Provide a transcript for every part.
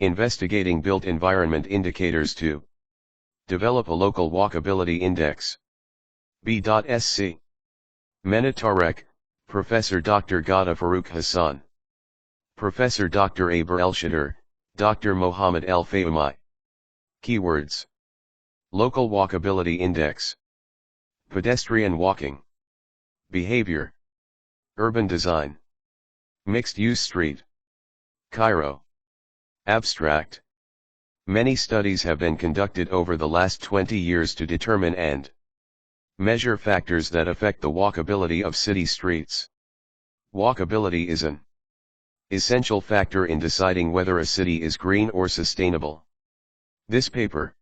Investigating built environment indicators to develop a local walkability index. B.Sc. Mena Tarek, Professor Dr. Ghada Farooq Hassan. Professor Dr. Aber Elshater, Dr. Mohammed Elfayoumi. Keywords: Local Walkability Index, Pedestrian Walking, Behavior, Urban Design, Mixed-Use Street, Cairo. Abstract: Many studies have been conducted over the last 20 years to determine and measure factors that affect the walkability of city streets. Walkability is an essential factor in deciding whether a city is green or sustainable. This paper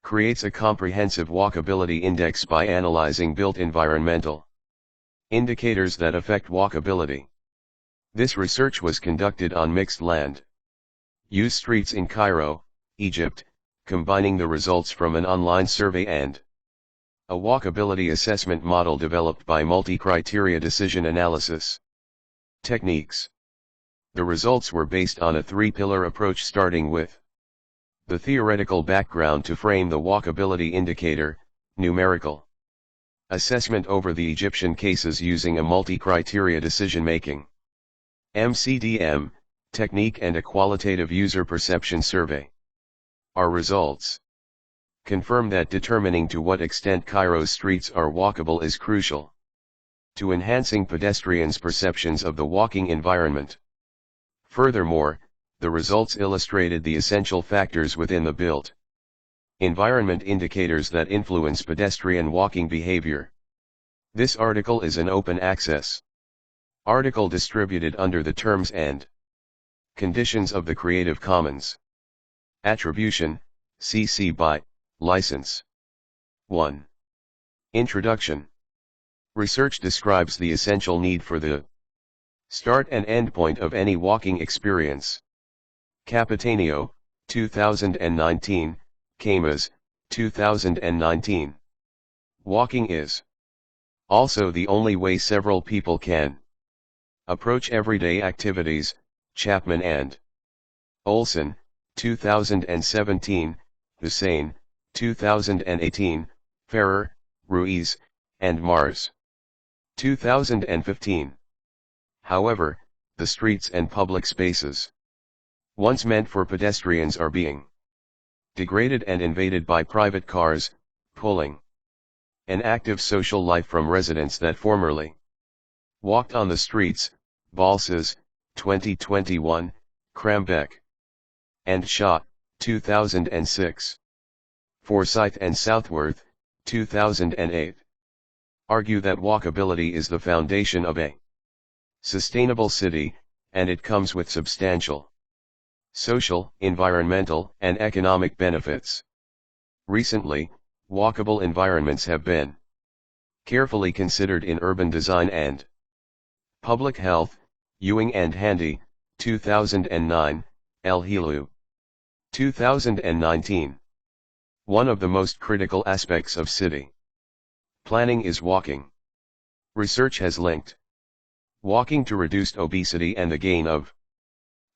creates a comprehensive walkability index by analyzing built environmental indicators that affect walkability. This research was conducted on mixed land use streets in Cairo, Egypt, combining the results from an online survey and a walkability assessment model developed by multi-criteria decision analysis techniques. The results were based on a three-pillar approach, starting with the theoretical background to frame the walkability indicator, numerical assessment over the Egyptian cases using a multi-criteria decision-making MCDM technique, and a qualitative user perception survey. Our results confirm that determining to what extent Cairo's streets are walkable is crucial to enhancing pedestrians' perceptions of the walking environment. Furthermore, the results illustrated the essential factors within the built environment indicators that influence pedestrian walking behavior. This article is an open access article distributed under the terms and conditions of the Creative Commons Attribution, CC BY, license. 1. Introduction. Research describes the essential need for the start and end point of any walking experience. Capitanio, 2019, Camas, 2019. Walking is also the only way several people can approach everyday activities. Chapman and Olson, 2017, Hussein, 2018, Ferrer, Ruiz, and Mars, 2015. However, the streets and public spaces once meant for pedestrians are being degraded and invaded by private cars, pulling an active social life from residents that formerly walked on the streets. Balsas, 2021, Krambeck and Shaw, 2006. Forsyth and Southworth, 2008. Argue that walkability is the foundation of a sustainable city, and it comes with substantial social, environmental, and economic benefits. Recently, walkable environments have been carefully considered in urban design and public health. Ewing and Handy, 2009, El Hilu, 2019. One of the most critical aspects of city planning is walking. Research has linked walking to reduced obesity and the gain of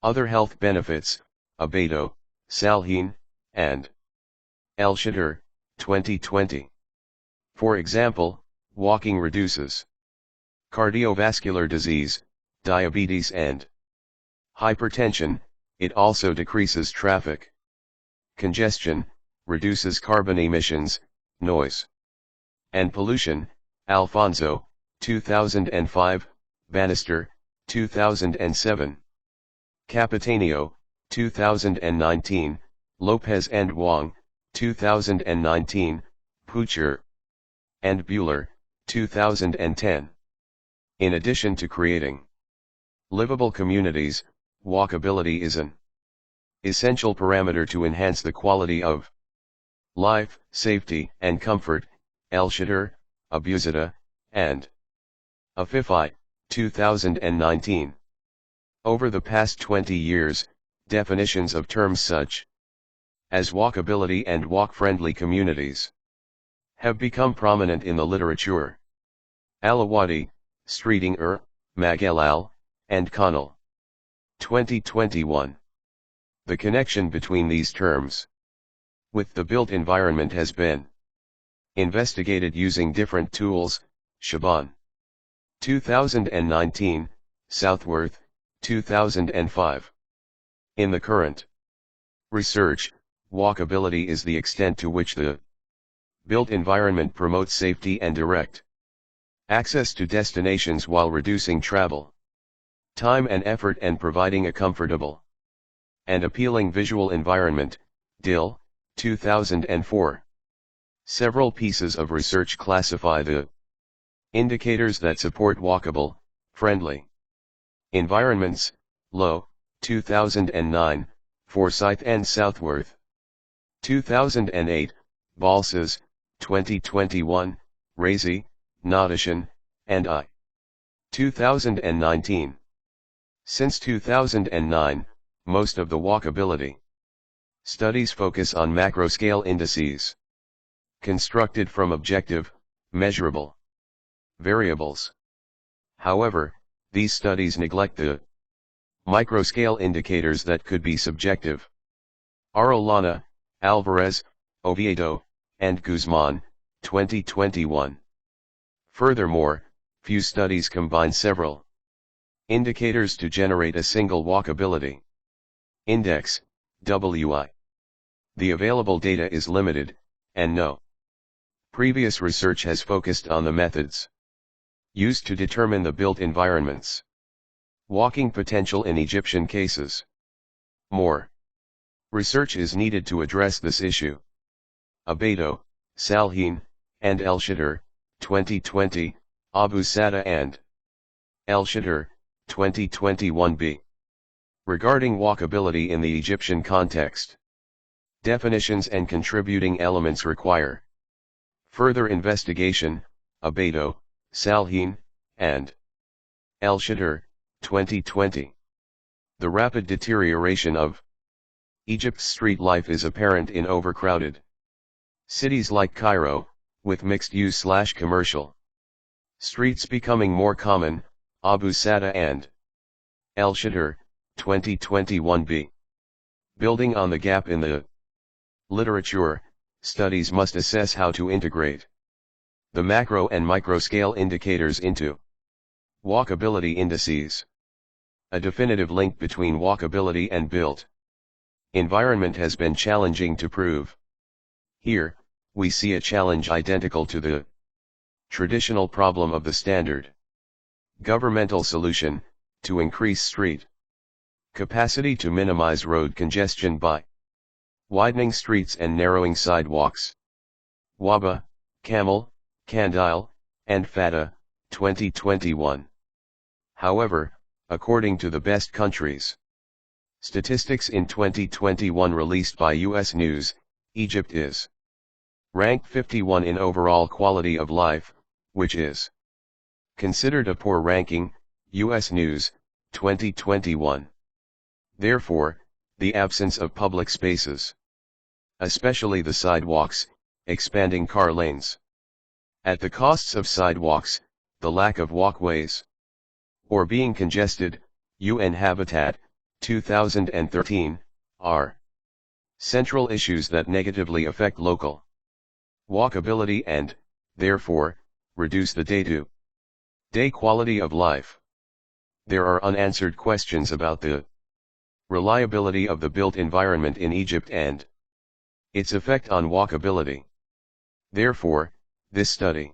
other health benefits. Abedo, Salheen, and Elshater, 2020. For example, walking reduces cardiovascular disease, diabetes, and hypertension. It also decreases traffic congestion, reduces carbon emissions, noise, and pollution. Alfonso, 2005, Bannister, 2007. Capitanio, 2019, Lopez and Wong, 2019, Pucher and Bueller, 2010. In addition to creating livable communities, walkability is an essential parameter to enhance the quality of life, safety, and comfort. Elshater, Abuzada, and Afifi, 2019. Over the past 20 years, definitions of terms such as walkability and walk-friendly communities have become prominent in the literature. Alawadi, Streeting Magelal, and Connell. 2021. The connection between these terms with the built environment has been investigated using different tools. Shaban. 2019, Southworth, 2005. In the current research, walkability is the extent to which the built environment promotes safety and direct access to destinations while reducing travel time and effort and providing a comfortable and appealing visual environment. Dill, 2004. Several pieces of research classify the indicators that support walkable, friendly environments. Low, 2009, Forsyth and Southworth. 2008, Balsas, 2021, Razy, Nadashan, and I. 2019. Since 2009, most of the walkability studies focus on macro-scale indices constructed from objective, measurable variables. However, these studies neglect the micro-scale indicators that could be subjective. Arolana, Alvarez, Oviedo, and Guzman, 2021. Furthermore, few studies combine several indicators to generate a single walkability index, WI. The available data is limited, and no previous research has focused on the methods used to determine the built environment's walking potential in Egyptian cases. More research is needed to address this issue. Abedo, Salhin, and Elshater, 2020, Abu Sada and Elshater, 2021b. Regarding walkability in the Egyptian context, definitions and contributing elements require further investigation. Abedo, Salhin, and Elshater, 2020. The rapid deterioration of Egypt's street life is apparent in overcrowded cities like Cairo, with mixed-use/commercial streets becoming more common. Abu Sada and Elshater, 2021b. Building on the gap in the literature, studies must assess how to integrate the macro and micro-scale indicators into walkability indices. A definitive link between walkability and built environment has been challenging to prove. Here, we see a challenge identical to the traditional problem of the standard governmental solution, to increase street capacity to minimize road congestion by widening streets and narrowing sidewalks. Waba, Camel, Kandil, and Fata, 2021. However, according to the best countries statistics in 2021 released by US News, Egypt is ranked 51 in overall quality of life, which is considered a poor ranking. US News, 2021. Therefore, the absence of public spaces, especially the sidewalks, expanding car lanes at the costs of sidewalks, the lack of walkways, or being congested, UN Habitat, 2013, are central issues that negatively affect local walkability and, therefore, reduce the day-to-day quality of life. There are unanswered questions about the reliability of the built environment in Egypt and its effect on walkability. Therefore, this study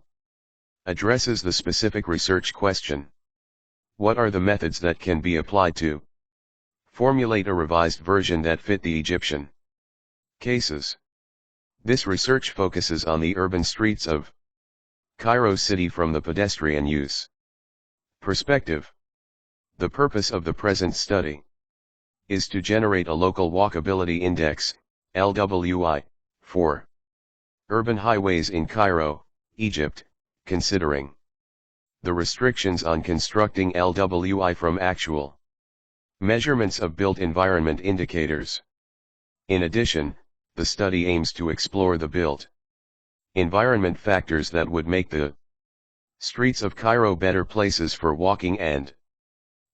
addresses the specific research question: what are the methods that can be applied to formulate a revised version that fit the Egyptian cases? This research focuses on the urban streets of Cairo city from the pedestrian use perspective. The purpose of the present study is to generate a local walkability index, LWI, for urban highways in Cairo, Egypt, considering the restrictions on constructing LWI from actual measurements of built environment indicators. In addition, the study aims to explore the built environment factors that would make the streets of Cairo better places for walking and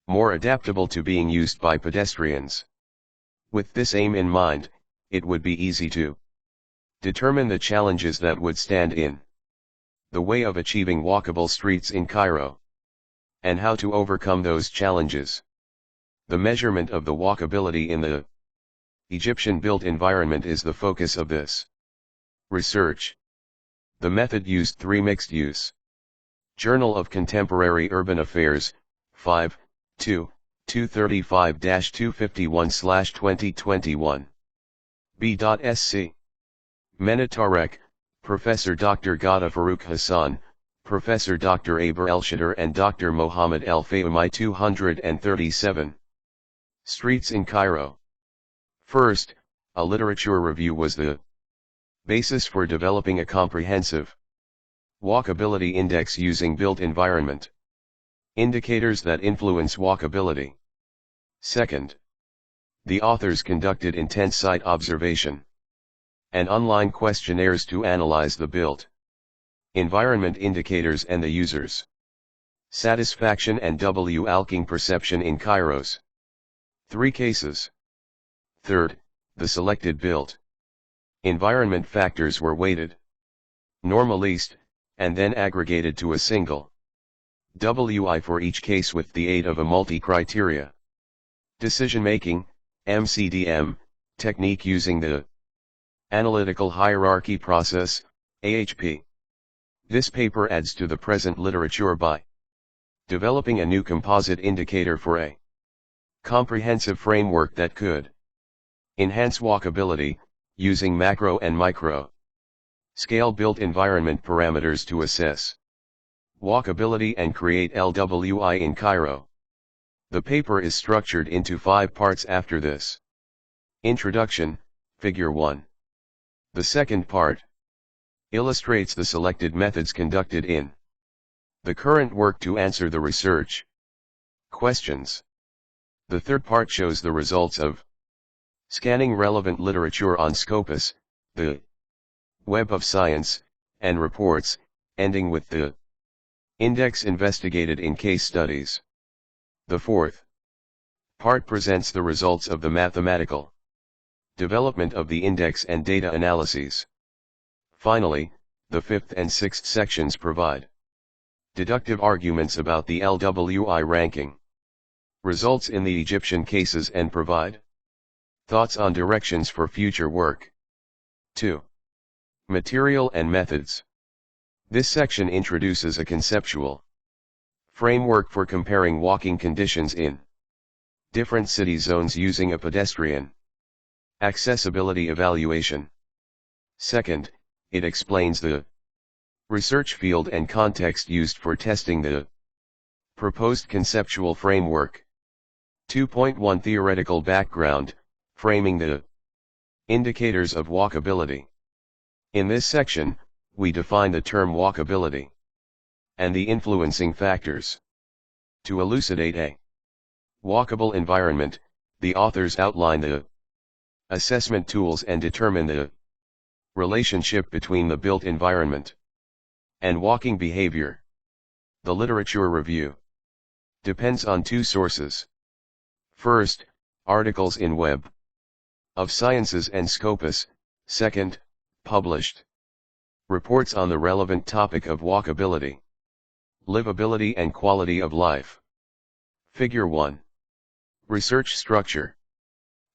more adaptable to being used by pedestrians. With this aim in mind, it would be easy to determine the challenges that would stand in the way of achieving walkable streets in Cairo, and how to overcome those challenges. The measurement of the walkability in the Egyptian built environment is the focus of this research. The method used 3 mixed use. Journal of Contemporary Urban Affairs, 5, 2, 235-251/2021. B.Sc. Tarek, Professor Dr. Ghada Farooq Hassan, Professor Dr. Elshater and Dr. Mohammed Elfayoumi 237. Streets in Cairo. First, a literature review was the basis for developing a comprehensive walkability index using built environment indicators that influence walkability. Second, the authors conducted intense site observation and online questionnaires to analyze the built environment indicators and the users' satisfaction and walking perception in Cairo's 3 cases. Third, the selected built environment factors were weighted, normalized, and then aggregated to a single WI for each case with the aid of a multi-criteria decision-making MCDM technique using the analytical hierarchy process AHP. This paper adds to the present literature by developing a new composite indicator for a comprehensive framework that could enhance walkability, using macro and micro scale built environment parameters to assess walkability and create LWI in Cairo. The paper is structured into 5 parts after this. Introduction, Figure 1. The second part illustrates the selected methods conducted in the current work to answer the research questions. The third part shows the results of scanning relevant literature on Scopus, the Web of Science, and reports, ending with the index investigated in case studies. The fourth part presents the results of the mathematical development of the index and data analyses. Finally, the fifth and sixth sections provide deductive arguments about the LWI ranking results in the Egyptian cases and provide thoughts on directions for future work. 2. Material and methods. This section introduces a conceptual framework for comparing walking conditions in different city zones using a pedestrian accessibility evaluation. Second, it explains the research field and context used for testing the proposed conceptual framework. 2.1 Theoretical background, framing the indicators of walkability. In this section, we define the term walkability and the influencing factors. To elucidate a walkable environment, the authors outline the assessment tools and determine the relationship between the built environment and walking behavior. The literature review depends on 2 sources. First, articles in Web of Sciences and Scopus. Second, published reports on the relevant topic of walkability, livability and quality of life. Figure 1. Research structure.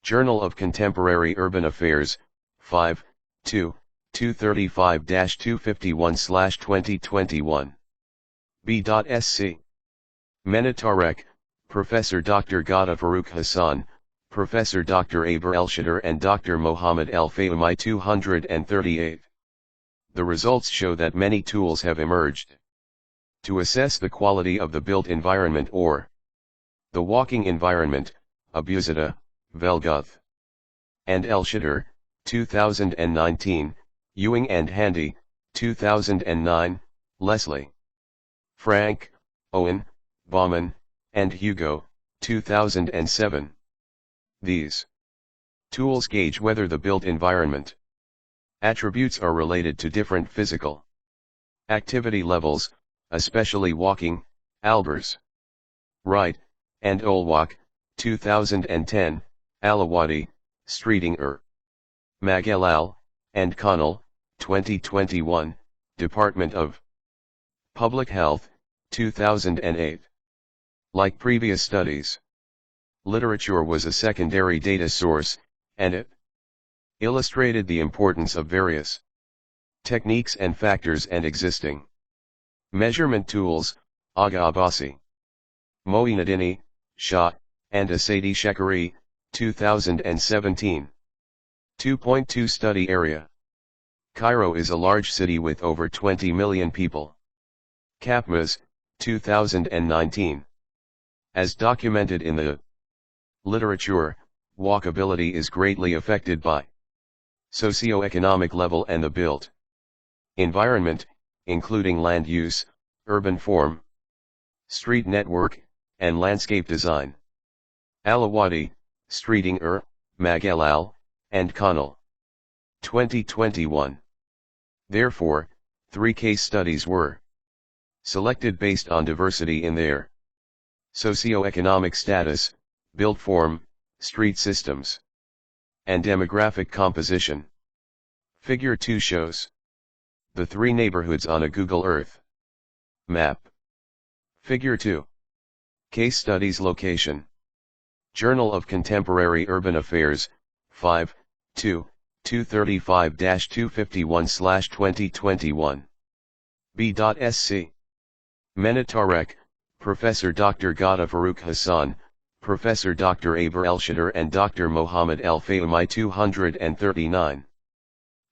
Journal of Contemporary Urban Affairs, 5, 2, 235-251/2021. B.Sc. Tarek, Professor Dr. Ghada Farooq Hassan, Professor Dr. Elshater and Dr. Mohammed Elfayoumi 238. The results show that many tools have emerged to assess the quality of the built environment or the walking environment. Abuzada, Velguth, and Elshater, 2019, Ewing and Handy, 2009, Leslie, Frank, Owen, Bauman, and Hugo, 2007. These tools gauge whether the built environment attributes are related to different physical activity levels, especially walking. Albers, Wright, and Olwak, 2010, Alawadi, Streeting Magalal, and Connell, 2021, Department of Public Health, 2008. Like previous studies, literature was a secondary data source, and it illustrated the importance of various techniques and factors and existing measurement tools. Aga Abbasi, Moinuddini, Shah, and Asadi Shekari, 2017. 2.2 Study Area. Cairo is a large city with over 20 million people. Kapmas, 2019. As documented in the literature, walkability is greatly affected by socioeconomic level and the built environment, including land use, urban form, street network, and landscape design. Alawadi, Streeting Magalal, and Connell. 2021. Therefore, 3 case studies were selected based on diversity in their socioeconomic status, built form, street systems, and demographic composition. Figure 2 shows the 3 neighborhoods on a Google Earth map. Figure 2. Case studies location. Journal of Contemporary Urban Affairs, 5, 2, 235-251/2021. B.Sc. Tarek, Professor Dr. Ghada Farooq Hassan, Professor Dr. Aber Elshater and Dr. Mohammed Elfayoumi 239.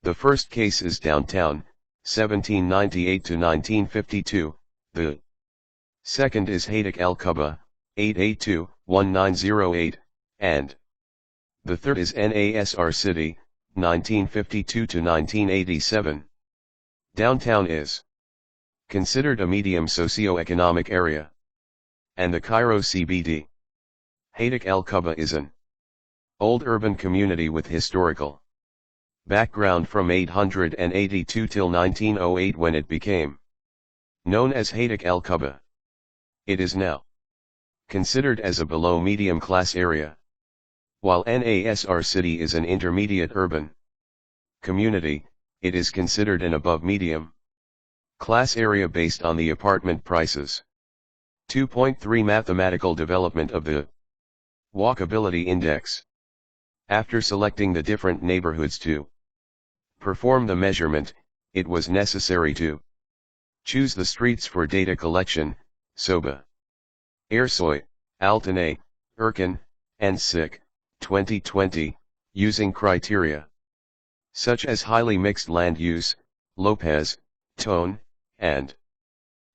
The first case is downtown, 1798 to 1952, the second is Haydak El-Kuba, 882-1908, and the third is Nasr City, 1952 to 1987. Downtown is considered a medium socio-economic area, and the Cairo CBD. Haydak El-Kuba is an old urban community with historical background from 882 till 1908 when it became known as Haydak El-Kuba. It is now considered as a below medium class area, while Nasr City is an intermediate urban community. It is considered an above medium class area based on the apartment prices. 2.3 Mathematical development of the Walkability Index. After selecting the different neighborhoods to perform the measurement, it was necessary to choose the streets for data collection. Soba, Ersoy, Altanay, Erkin, and Sik, 2020, using criteria such as highly mixed land use, Lopez, Tone, and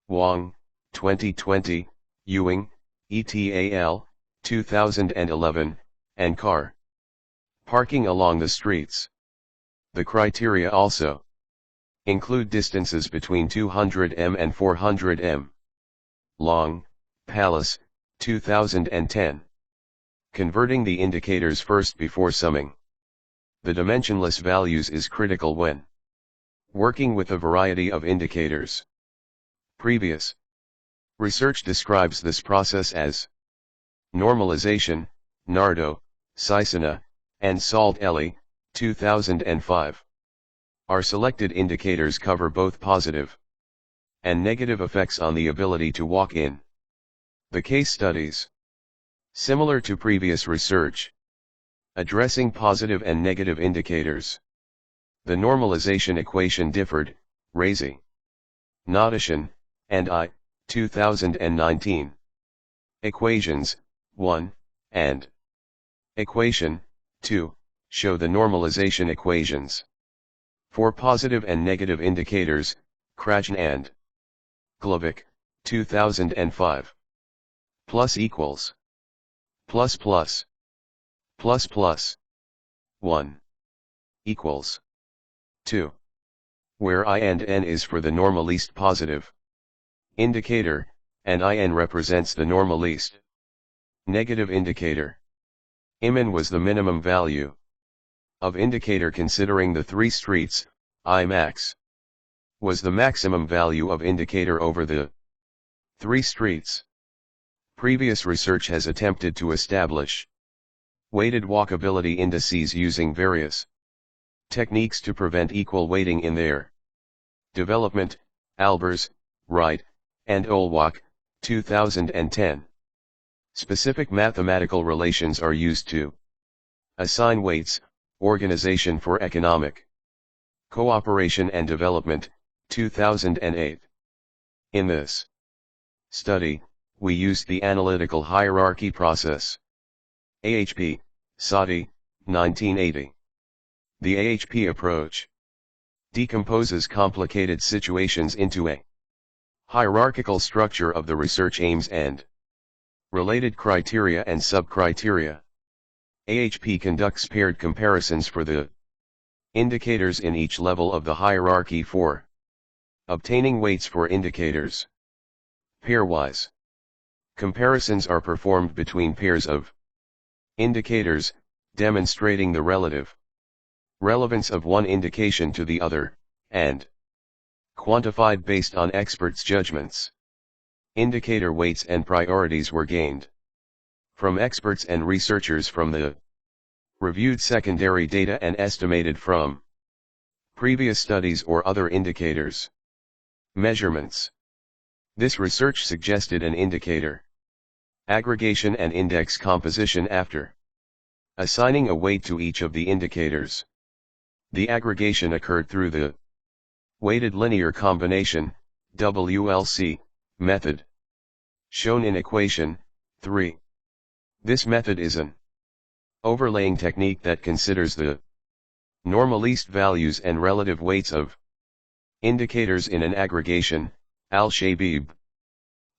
Wang, 2020, Ewing, ETAL, 2011, and car parking along the streets. The criteria also include distances between 200 m and 400 m. Long, Palace, 2010. Converting the indicators first before summing the dimensionless values is critical when working with a variety of indicators. Previous research describes this process as normalization. Nardo, Sisona, and Salt Ellie, 2005. Our selected indicators cover both positive and negative effects on the ability to walk in the case studies. Similar to previous research addressing positive and negative indicators, the normalization equation differed. Razi, Nadashan, and I, 2019. Equations 1 and Equation 2 show the normalization equations for positive and negative indicators. Krajn and Glovic, 2005. Plus equals. Plus plus. Plus plus. 1. Equals. 2. Where I and n is for the normal least positive indicator, and in represents the normal least negative indicator. Imin was the minimum value of indicator considering the 3 streets. I max was the maximum value of indicator over the 3 streets. Previous research has attempted to establish Weighted walkability indices using various techniques to prevent equal weighting in their development, Albers, Wright, and Olwak, 2010. Specific mathematical relations are used to assign weights, Organization for Economic Cooperation and Development, 2008. In this study, we used the analytical hierarchy process. AHP, Sadi, 1980. The AHP approach decomposes complicated situations into a hierarchical structure of the research aims and related criteria and sub-criteria. AHP conducts paired comparisons for the indicators in each level of the hierarchy for obtaining weights for indicators. Pairwise comparisons are performed between pairs of indicators, demonstrating the relative relevance of one indication to the other, and quantified based on experts' judgments. Indicator weights and priorities were gained from experts and researchers from the reviewed secondary data and estimated from previous studies or other indicators. Measurements. This research suggested an indicator aggregation and index composition after assigning a weight to each of the indicators. The aggregation occurred through the weighted linear combination, WLC, method, shown in equation 3. This method is an overlaying technique that considers the normal least values and relative weights of indicators in an aggregation, Al-Shabib,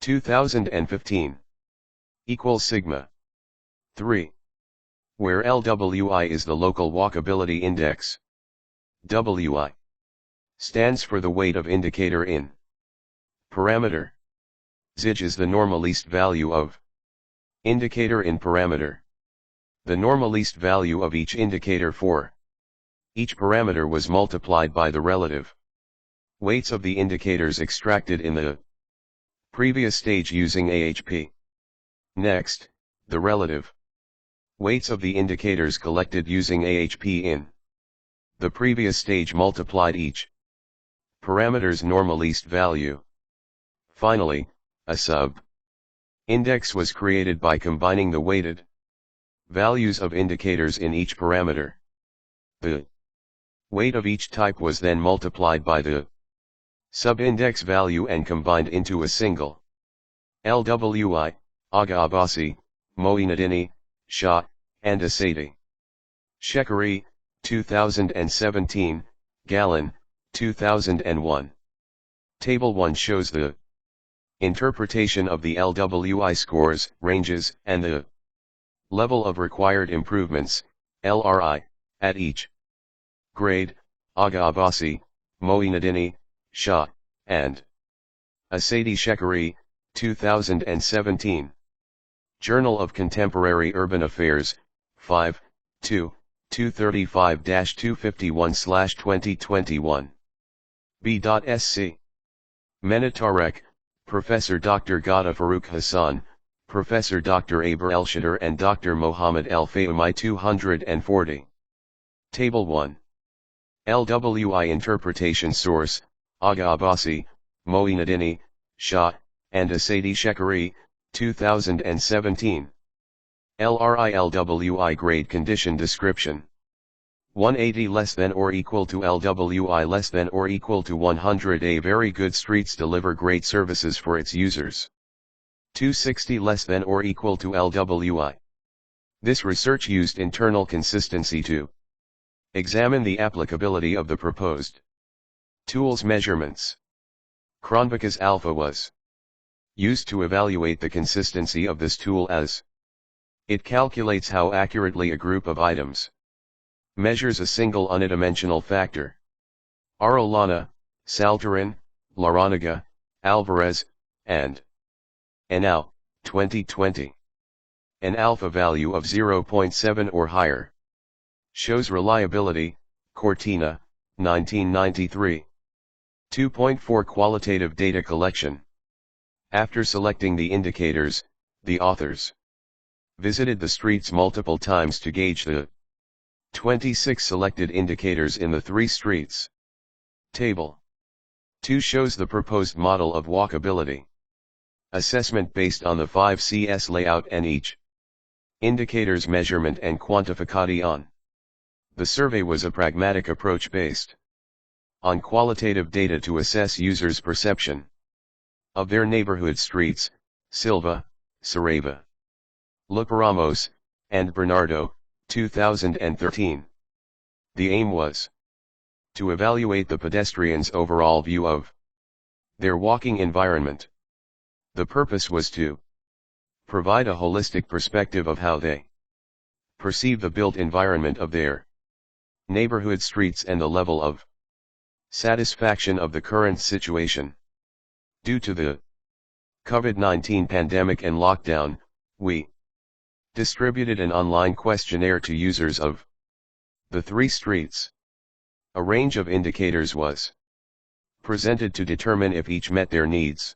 2015, equals sigma 3, where LWI is the local walkability index. WI stands for the weight of indicator in parameter. Zich is the normal least value of indicator in parameter. The normal least value of each indicator for each parameter was multiplied by the relative weights of the indicators extracted in the previous stage using AHP. Next, the relative weights of the indicators collected using AHP in the previous stage multiplied each parameter's normal least value. Finally, a sub-index was created by combining the weighted values of indicators in each parameter. The weight of each type was then multiplied by the sub-index value and combined into a single LWI, Aga Abbasi, Moinadini, Shah, and Asadi. Shekari, 2017, Gallon, 2001. Table 1 shows the interpretation of the LWI scores, ranges, and the level of required improvements, LRI, at each grade, Aga Abbasi, Moinadini, Shah, and Asadi Shekari, 2017. Journal of Contemporary Urban Affairs, 5, 2, 235-251/2021. B.Sc. Tarek, Professor Dr. Ghada Farooq Hassan, Professor Dr. Aber Elshater and Dr. Mohammed Elfayoumi 240. Table 1. LWI Interpretation Source, Aga Abbasi, Moinadini, Shah, and Asadi Shekari, 2017. LRI LWI Grade Condition Description. 180 less than or equal to LWI less than or equal to 100. A very good streets deliver great services for its users. 260 less than or equal to LWI. This research used internal consistency to examine the applicability of the proposed tools measurements. Cronbach's alpha was used to evaluate the consistency of this tool as it calculates how accurately a group of items measures a single unidimensional factor. Arolana, Saltarin, Laranaga, Alvarez, and Enau, 2020. An alpha value of 0.7 or higher shows reliability, Cortina, 1993. 2.4 Qualitative data collection. After selecting the indicators, the authors Visited the streets multiple times to gauge the 26 selected indicators in the 3 streets. Table 2 shows the proposed model of walkability. Assessment based on the 5 CS layout and each indicator's measurement and quantification. The survey was a pragmatic approach based on qualitative data to assess users' perception of their neighborhood streets, Silva, Saraiva, Luperamos, and Bernardo, 2013. The aim was to evaluate the pedestrians' overall view of their walking environment. The purpose was to provide a holistic perspective of how they perceive the built environment of their neighborhood streets and the level of satisfaction of the current situation. Due to the COVID-19 pandemic and lockdown, we distributed an online questionnaire to users of the 3 streets. A range of indicators was presented to determine if each met their needs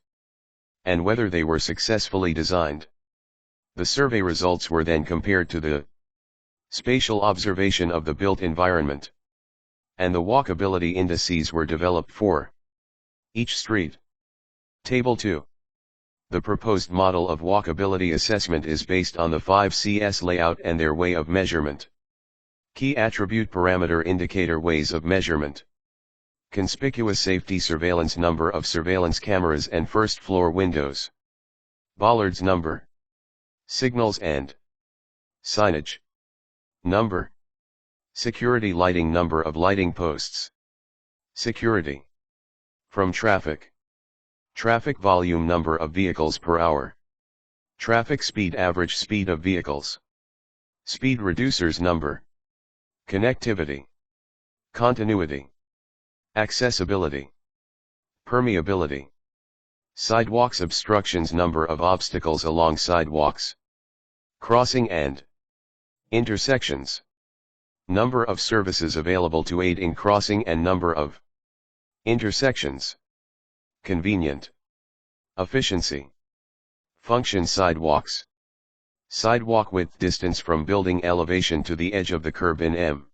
and whether they were successfully designed. The survey results were then compared to the spatial observation of the built environment, and the walkability indices were developed for each street. Table 2. The proposed model of walkability assessment is based on the 5 CS layout and their way of measurement. Key attribute parameter indicator ways of measurement. Conspicuous safety surveillance, number of surveillance cameras and first floor windows. Bollards number. Signals and signage. Number. Security lighting, number of lighting posts. Security. From traffic. Traffic volume, number of vehicles per hour. Traffic speed, average speed of vehicles. Speed reducers number. Connectivity. Continuity. Accessibility. Permeability. Sidewalks, obstructions, number of obstacles along sidewalks. Crossing and intersections. Number of services available to aid in crossing and number of intersections. Convenient. Efficiency. Function, sidewalks. Sidewalk width, distance from building elevation to the edge of the curb in m.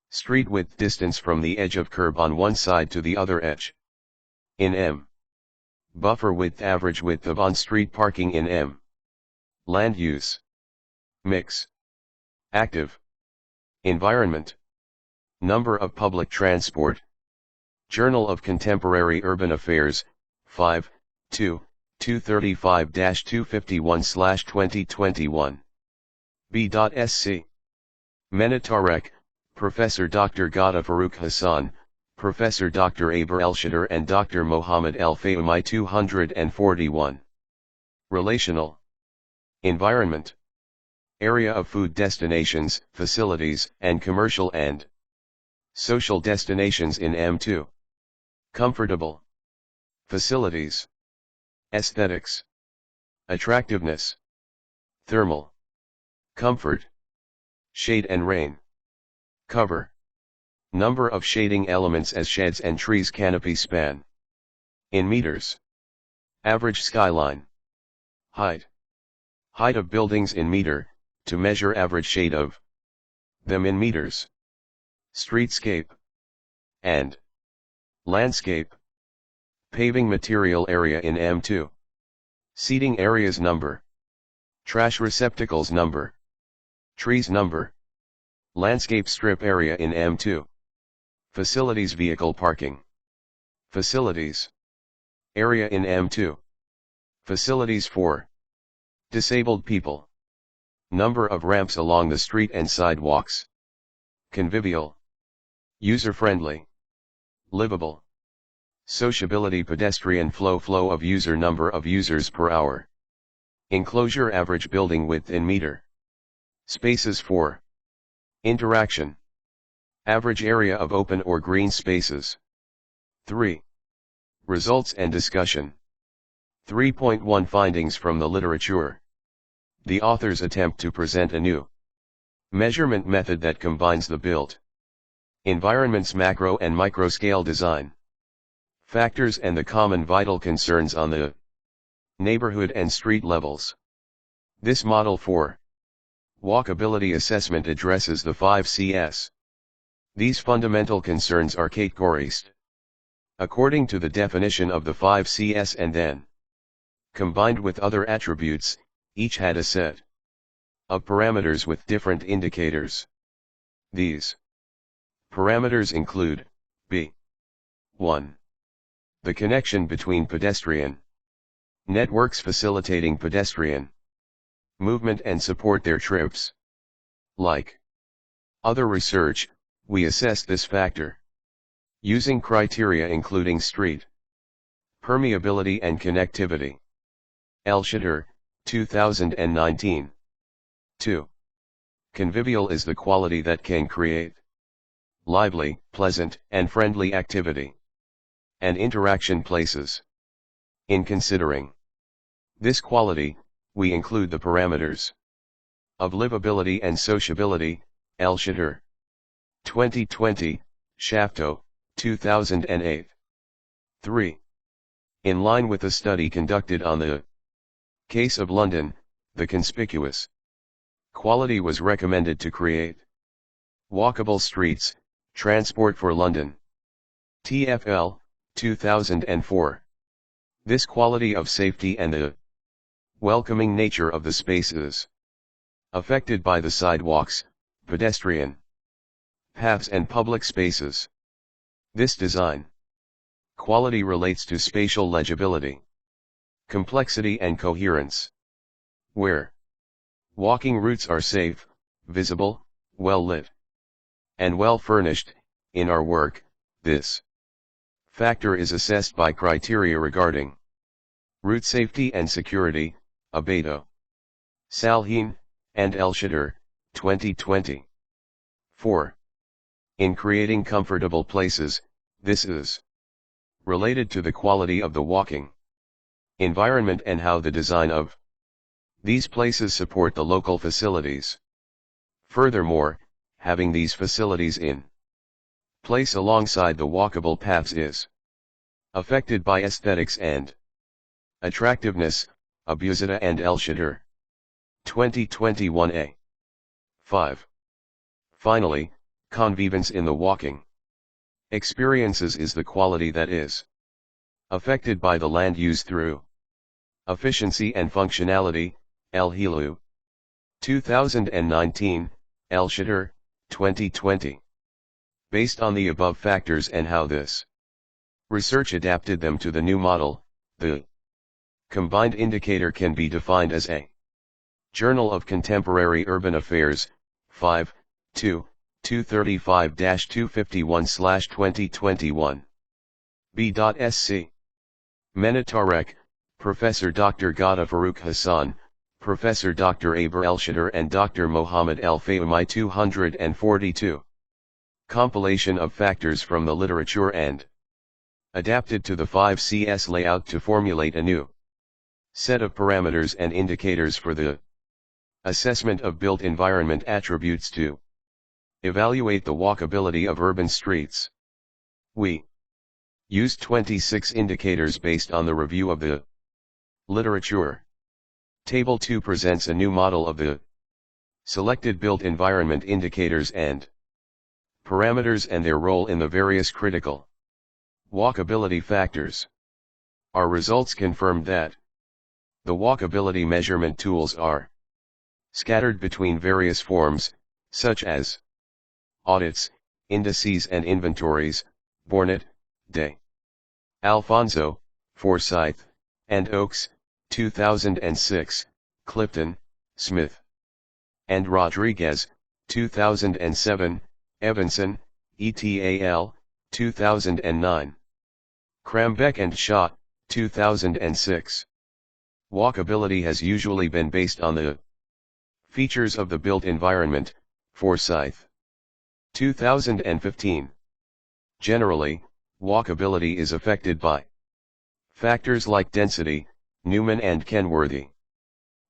Street width, distance from the edge of curb on one side to the other edge in m. Buffer width, average width of on-street parking in m. Land use. Mix. Active. Environment. Number of public transport. Journal of Contemporary Urban Affairs, 5, 235-251/2021. B.Sc. Tarek, Professor Dr. Ghada Farooq Hassan, Professor Dr. Elshater and Dr. Mohammed Elfayoumi 241. Relational environment. Area of food destinations, facilities, and commercial and social destinations in M2. Comfortable facilities. Aesthetics. Attractiveness. Thermal comfort. Shade and rain. Cover. Number of shading elements as sheds and trees, canopy span. In meters. Average skyline. Height. Height of buildings in meter, to measure average shade of them in meters. Streetscape. And landscape. Paving material area in M2. Seating areas number. Trash receptacles number. Trees number. Landscape strip area in M2. Facilities, vehicle parking. Facilities. Area in M2. Facilities for disabled people. Number of ramps along the street and sidewalks. Convivial. User-friendly. Livable. Sociability, pedestrian flow of user, number of users per hour. Enclosure, average building width in meter. Spaces for interaction. Average area of open or green spaces. 3. Results and discussion. 3.1 Findings from the literature. The authors attempt to present a new measurement method that combines the built environment's macro and micro scale design factors and the common vital concerns on the neighborhood and street levels. This model for Walkability assessment addresses the 5 Cs. These fundamental concerns are categorized according to the definition of the 5 Cs and then combined with other attributes. Each had a set of parameters with different indicators. These parameters include b. 1. The connection between pedestrian networks facilitating pedestrian movement and support their trips. Like other research, we assessed this factor using criteria including street permeability and connectivity. Elshater, 2019. 2. Convivial is the quality that can create lively, pleasant, and friendly activity and interaction places. In considering this quality, we include the parameters of livability and sociability. Elshater, 2020, Shafto, 2008. 3. In line with a study conducted on the case of London, the conspicuous quality was recommended to create walkable streets, Transport for London. TfL, 2004. This quality of safety and the welcoming nature of the spaces affected by the sidewalks, pedestrian paths and public spaces. This design quality relates to spatial legibility, complexity and coherence, where walking routes are safe, visible, well lit, and well furnished. In our work, this factor is assessed by criteria regarding route safety and security, Abedo, Salheen, and Elshater, 2020. 4. In creating comfortable places, this is related to the quality of the walking environment and how the design of these places support the local facilities. Furthermore, having these facilities in place alongside the walkable paths is affected by aesthetics and attractiveness, Abusada and Elshater, 2021a. 5. Finally, convivence in the walking experiences is the quality that is affected by the land use through efficiency and functionality. Elhilu, 2019, Elshater, 2020. Based on the above factors and how this research adapted them to the new model, the combined indicator can be defined as a Journal of Contemporary Urban Affairs, 5, 2, 235-251/2021. B.Sc. Mena Tarek, Professor Dr. Ghada Farooq Hassan, Professor Dr. Aber Elshater and Dr. Mohammed Elfayoumi. 242. Compilation of factors from the literature and adapted to the 5 Cs layout to formulate a new set of parameters and indicators for the assessment of built environment attributes to evaluate the walkability of urban streets. We used 26 indicators based on the review of the literature. Table 2 presents a new model of the selected built environment indicators and parameters and their role in the various critical walkability factors. Our results confirmed that the walkability measurement tools are scattered between various forms, such as audits, indices and inventories, Bornet, De Alfonso, Forsyth, and Oakes, 2006, Clifton, Smith, and Rodriguez, 2007, Evanson, ETAL, 2009. Krambeck and Schott, 2006. Walkability has usually been based on the features of the built environment, Forsyth, 2015. Generally, walkability is affected by factors like density, Newman and Kenworthy,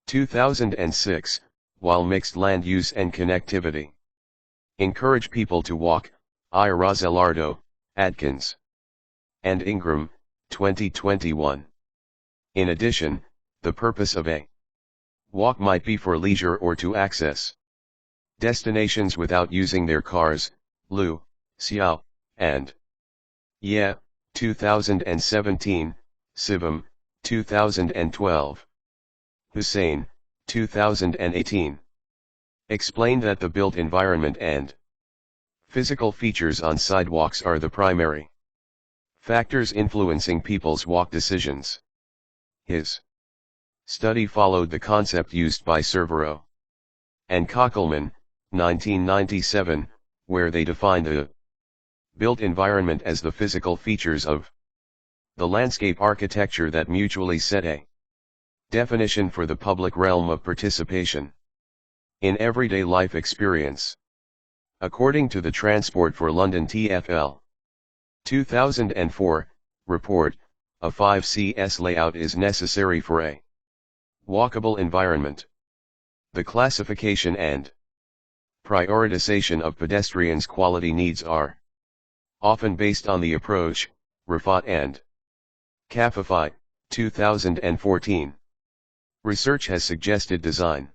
2006, while mixed land use and connectivity encourage people to walk, I. Rosalardo, Adkins, and Ingram, 2021. In addition, the purpose of a walk might be for leisure or to access Destinations without using their cars, Lu, Xiao, and Ye, 2017, Sivam, 2012. Hussein, 2018. Explain that the built environment and physical features on sidewalks are the primary factors influencing people's walk decisions. His study followed the concept used by Cervero and Kockelman, 1997, where they defined the built environment as the physical features of the landscape architecture that mutually set a definition for the public realm of participation in everyday life experience. According to the Transport for London TfL 2004 report, a 5CS layout is necessary for a walkable environment. The classification and prioritization of pedestrians' quality needs are often based on the approach, Rafat and Kafafai, 2014. Research has suggested design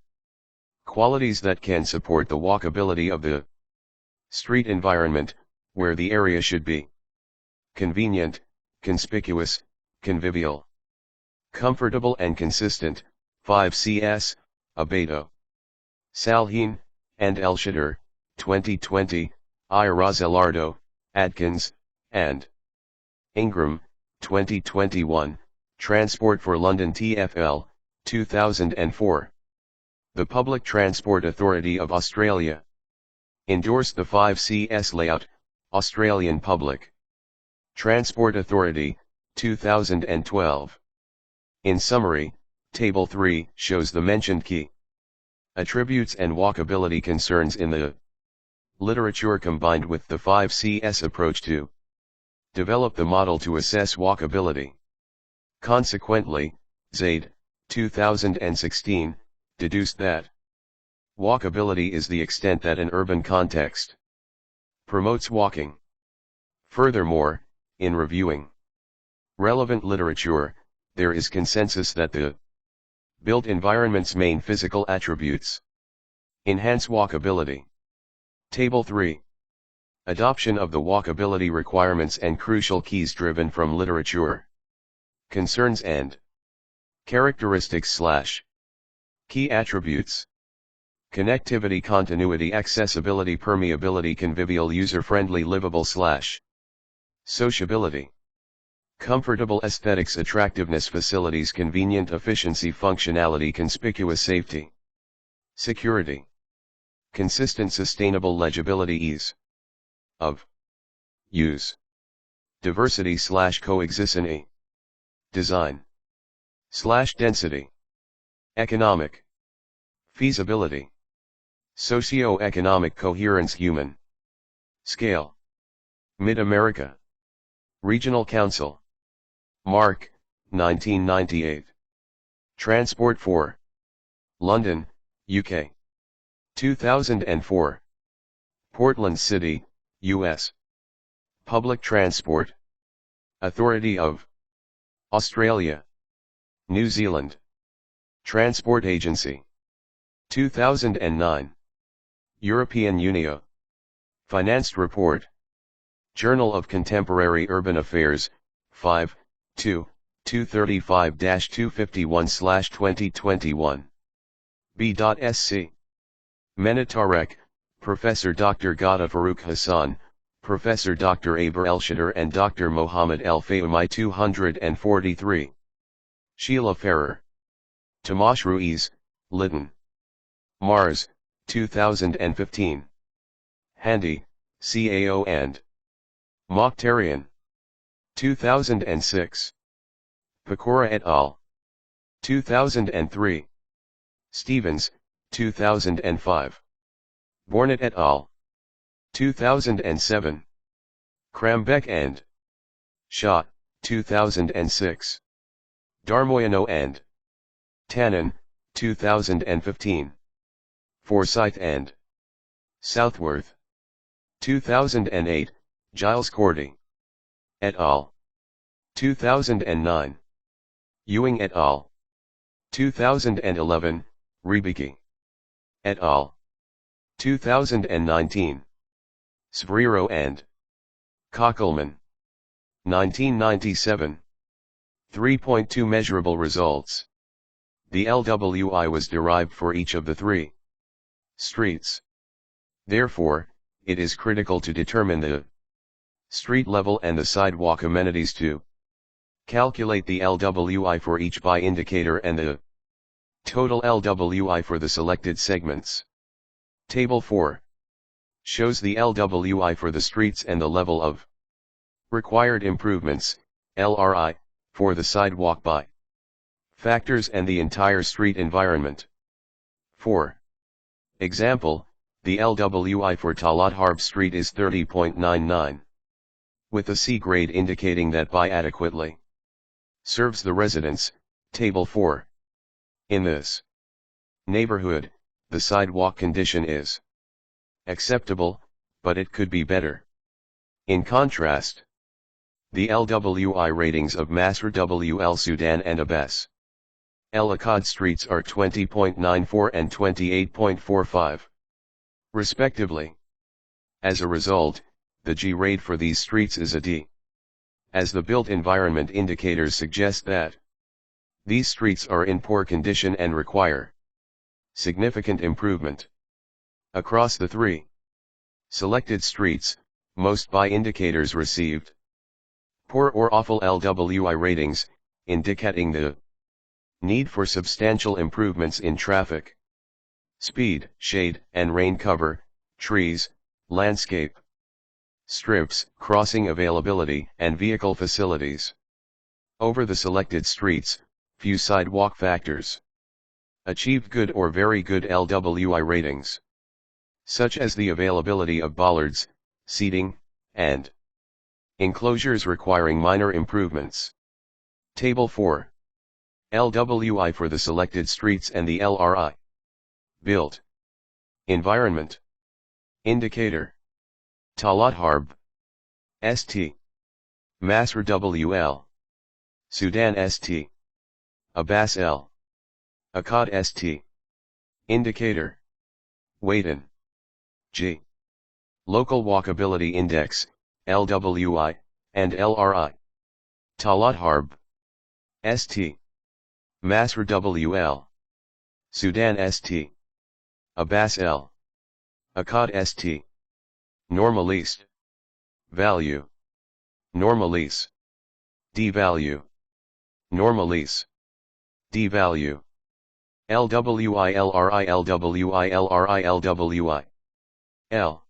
qualities that can support the walkability of the street environment, where the area should be convenient, conspicuous, convivial, comfortable and consistent. 5CS, Abedo, Salhin, and Elshater, 2020, I. Rosalardo, Adkins, and Ingram, 2021, Transport for London TfL, 2004. The Public Transport Authority of Australia endorsed the 5CS layout, Australian Public Transport Authority, 2012. In summary, Table 3 shows the mentioned key attributes and walkability concerns in the literature combined with the 5CS approach to develop the model to assess walkability. Consequently, Zaid, 2016, deduced that walkability is the extent that an urban context promotes walking. Furthermore, in reviewing relevant literature, there is consensus that the built environment's main physical attributes enhance walkability. Table 3. Adoption of the walkability requirements and crucial keys driven from literature. Concerns and characteristics / key attributes. Connectivity, continuity, accessibility, permeability, convivial, user-friendly, livable / sociability. Comfortable, aesthetics, attractiveness, facilities, convenient, efficiency, functionality, conspicuous, safety, security, consistent, sustainable, legibility, ease of use, diversity / coexistence, design / density, economic feasibility, socio-economic coherence, human scale. Mid-America Regional Council. Mark, 1998. Transport for London, UK. 2004. Portland City, US. Public Transport Authority of Australia, New Zealand. Transport Agency. 2009. European Union. Financed Report. Journal of Contemporary Urban Affairs, 5, 2, 235-251/2021. B.Sc. Tarek, Professor Dr. Ghada Farooq Hassan, Professor Dr. Aber Elshater and Dr. Mohammed Elfayoumi 243. Sheila Ferrer. Tomasz Ruiz, Lytton. Mars, 2015. Handy, CAO and Mokhtarian. 2006. Pecora et al. 2003. Stevens, 2005. Bornet et al. 2007. Krambeck and Shaw, 2006. Darmoyano and Tannen, 2015. Forsyth and Southworth. 2008, Giles Cordy. Et al. 2009. Ewing et al. 2011, Rebecki. Et al. 2019. Svriro and Kokelman. 1997. 3.2 Measurable results. The LWI was derived for each of the three streets. Therefore, it is critical to determine the street level and the sidewalk amenities to calculate the LWI for each by indicator and the total LWI for the selected segments. Table 4 shows the LWI for the streets and the level of required improvements, LRI, for the sidewalk by factors and the entire street environment. 4. Example, the LWI for Talat Harb Street is 30.99. With a C grade indicating that by adequately serves the residents, Table 4. In this neighborhood, the sidewalk condition is acceptable, but it could be better. In contrast, the LWI ratings of Masr WL Sudan and Abbas El Akkad streets are 20.94 and 28.45, respectively. As a result, the G rate for these streets is a D, as the built environment indicators suggest that these streets are in poor condition and require significant improvement. Across the three selected streets, most by indicators received poor or awful LWI ratings, indicating the need for substantial improvements in traffic, speed, shade and rain cover, trees, landscape strips, crossing availability and vehicle facilities. Over the selected streets, few sidewalk factors achieved good or very good LWI ratings, such as the availability of bollards, seating, and enclosures requiring minor improvements. Table 4. LWI for the selected streets and the LRI. Built environment indicator. Talat Harb St. Masr WL Sudan St. Abbas El Akkad St. Indicator Weighton G. Local Walkability Index, LWI, and LRI. Talat Harb St. Masr WL Sudan St. Abbas El Akkad St. Normaliste value Normalise D value Normalise D value LWI LRI LWI LRI LWI L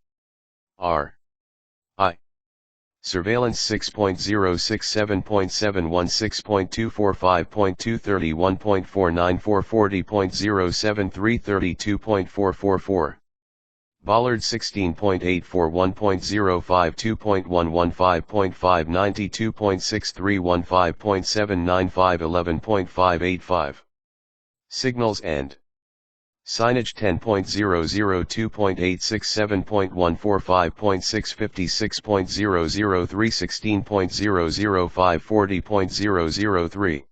R I Surveillance 6.067.716.245.231.49.440.07332.444 Bollard 16.84.152.115.92.6315.79511.585 Signals and signage 10.002.867.145.656.003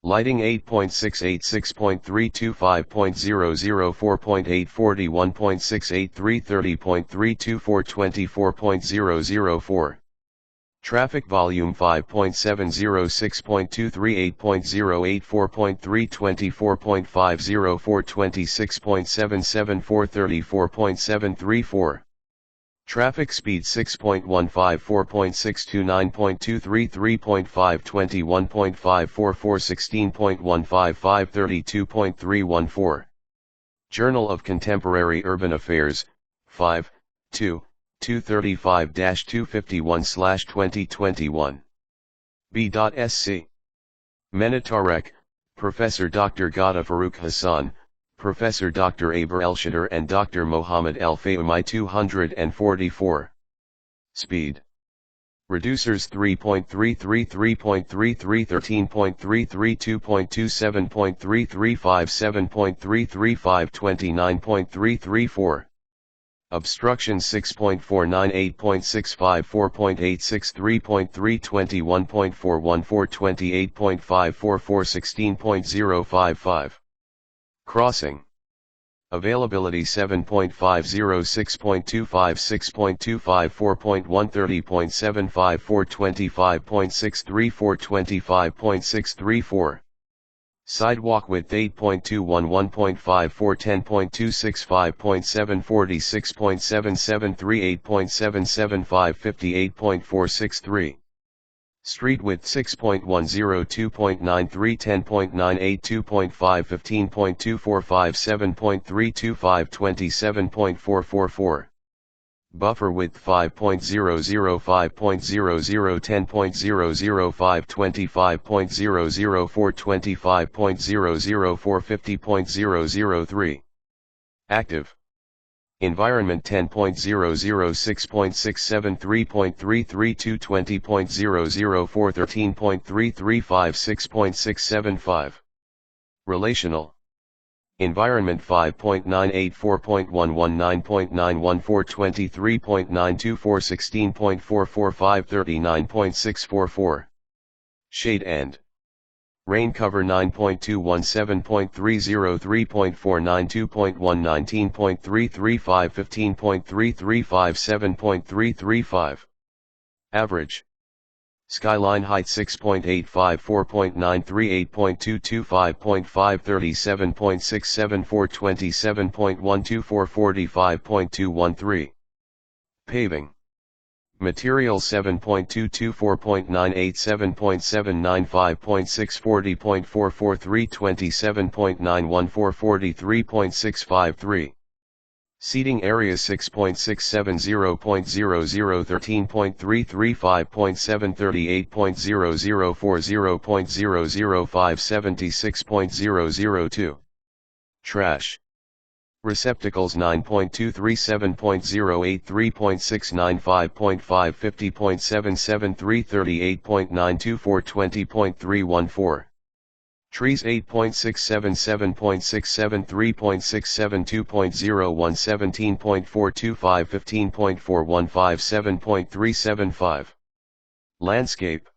Lighting 8.686.325.004.841.68330.324.004 Traffic volume 5.706.238.084.324.50426.77434.734 Traffic speed 6.15.4.629.233.521.54416.15532.314 Journal of Contemporary Urban Affairs, 5, 2, 235-251/2021. B.Sc. Tarek, Professor Dr. Ghada Farooq Hassan, Professor Dr. Aber Elshater and Dr. Mohammed Elfayoumi 244. Speed. Reducers 3.33 3.33 13.33 2.27.335 7.335 29.334 Obstruction 6.49 8.65 4.86 3.3 21.414 28.544 16.055 Crossing Availability 7.50, 6.25, 6.25, 4.130.75, 425.63, 425.634. Sidewalk width 8.21, 1.54, 10.265, 46.773, 8.775, 58.463. Street width 6.10, 2.93, 10.98, 2.5, 15.245, 7.325, 27.444. Buffer width 5.00, 5.00, 10.005, 25.004, 25.004, 50.003. Active environment 10.00, 6.67, 3.332, 20.004, 13.335, 6.675. Relational environment 5.98, 4.11, 9.914, 23.924, 16.445, 39.644. Shade and rain cover 9.21, 7.30, 3.492.1, 19.335, 15.335, 7.335. Average skyline height 6.85, 4.93, 8.225, 5.5, 37.674, 27.124, 45.213. Paving material 7.22, 4.98, 7.795, 5.640.443, 27.914, 43.653. Seating area 6.670, 0.00, 13.335, 0.738.004, 0.005, 76.002. Trash receptacles 9.23, 7.08, 3.695, 0.5, 50.773, 38.924, 20.314. Trees 8.67, 7.67, 3.672, 0.01, 17.425, 15.415, 7.375. Landscape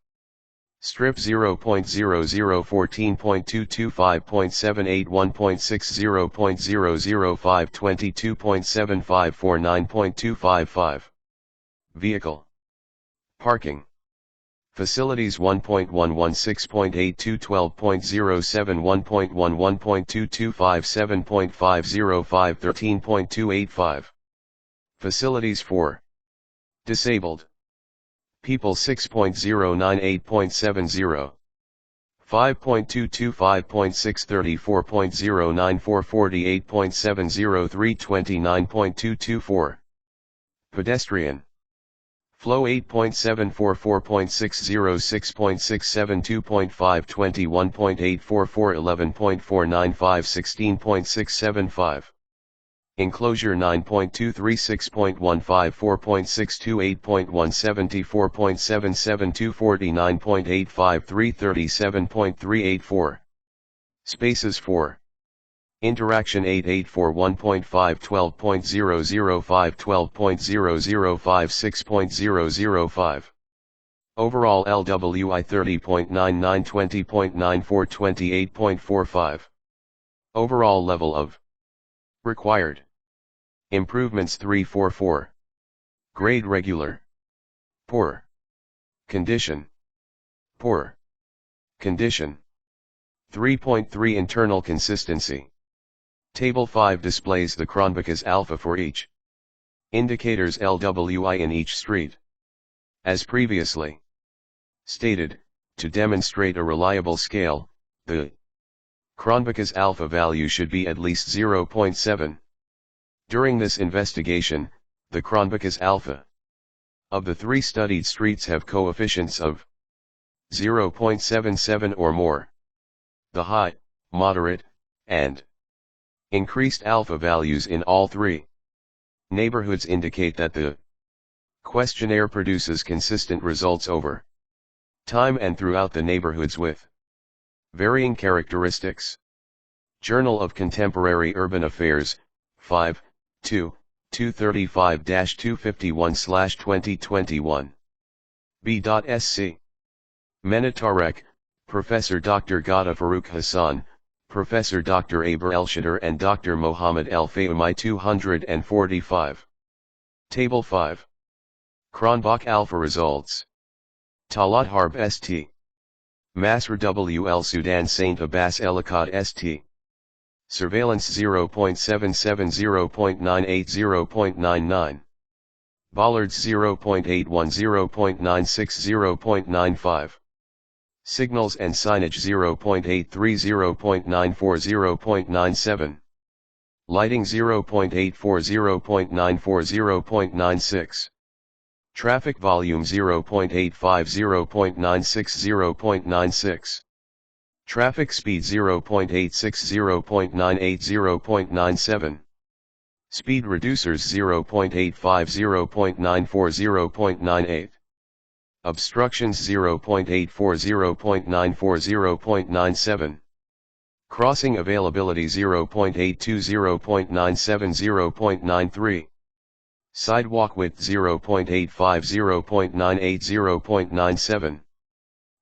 strip 0.00, 14.225, 0.781, 0.60, 0.005, 22.754, 9.255. Vehicle parking facilities 1.11, 6.82, 12.07, 1.11, 1.225, 7.505, 13.285. Facilities for disabled people 6.09, 8.70. 5.22, 5.634, 0.094, 48.703, 29.224. Pedestrian flow 8.744, 4.60, 6.672, 21.844, 11.495, 16.675. Enclosure 9.23, 6.15, 4.62, 8.170, 4.772, 49.85, 337.384. Spaces for interaction 884, 1.5, 12.005, 12.005, 6.005. Overall LWI 30.99, 20.94, 28.45. Overall level of required improvements 344. Grade regular. Poor condition. Poor condition. 3.3 Internal consistency. Table 5 displays the Cronbach's alpha for each indicators LWI in each street. As previously stated, to demonstrate a reliable scale, the Cronbach's alpha value should be at least 0.7. During this investigation, the Cronbach's alpha of the 3 studied streets have coefficients of 0.77 or more. The high, moderate, and increased alpha values in all 3 neighborhoods indicate that the questionnaire produces consistent results over time and throughout the neighborhoods with varying characteristics. Journal of Contemporary Urban Affairs, 5, 2, 235-251/2021. B.Sc. Tarek, Professor Dr. Ghada Farooq Hassan, Professor Dr. Elshater and Dr. Mohammed Elfayoumi 245. Table 5. Cronbach alpha results. Talat Harb St. Masr WL Sudan Saint Abbas Ellicott St. Surveillance 0.77 0.98 0.99. Bollards 0.81 0.96 0.95. Signals and signage 0.83 0.94 0.97. Lighting 0.84 0.94 0.96. Traffic volume 0.85 0.96 0.96. Traffic speed 0.86 0.98 0.97. Speed reducers 0.85 0.94 0.98. Obstructions 0.84 0.94 0.97. Crossing availability 0.82 0.97 0.93. Sidewalk width 0.85 0.98 0.97.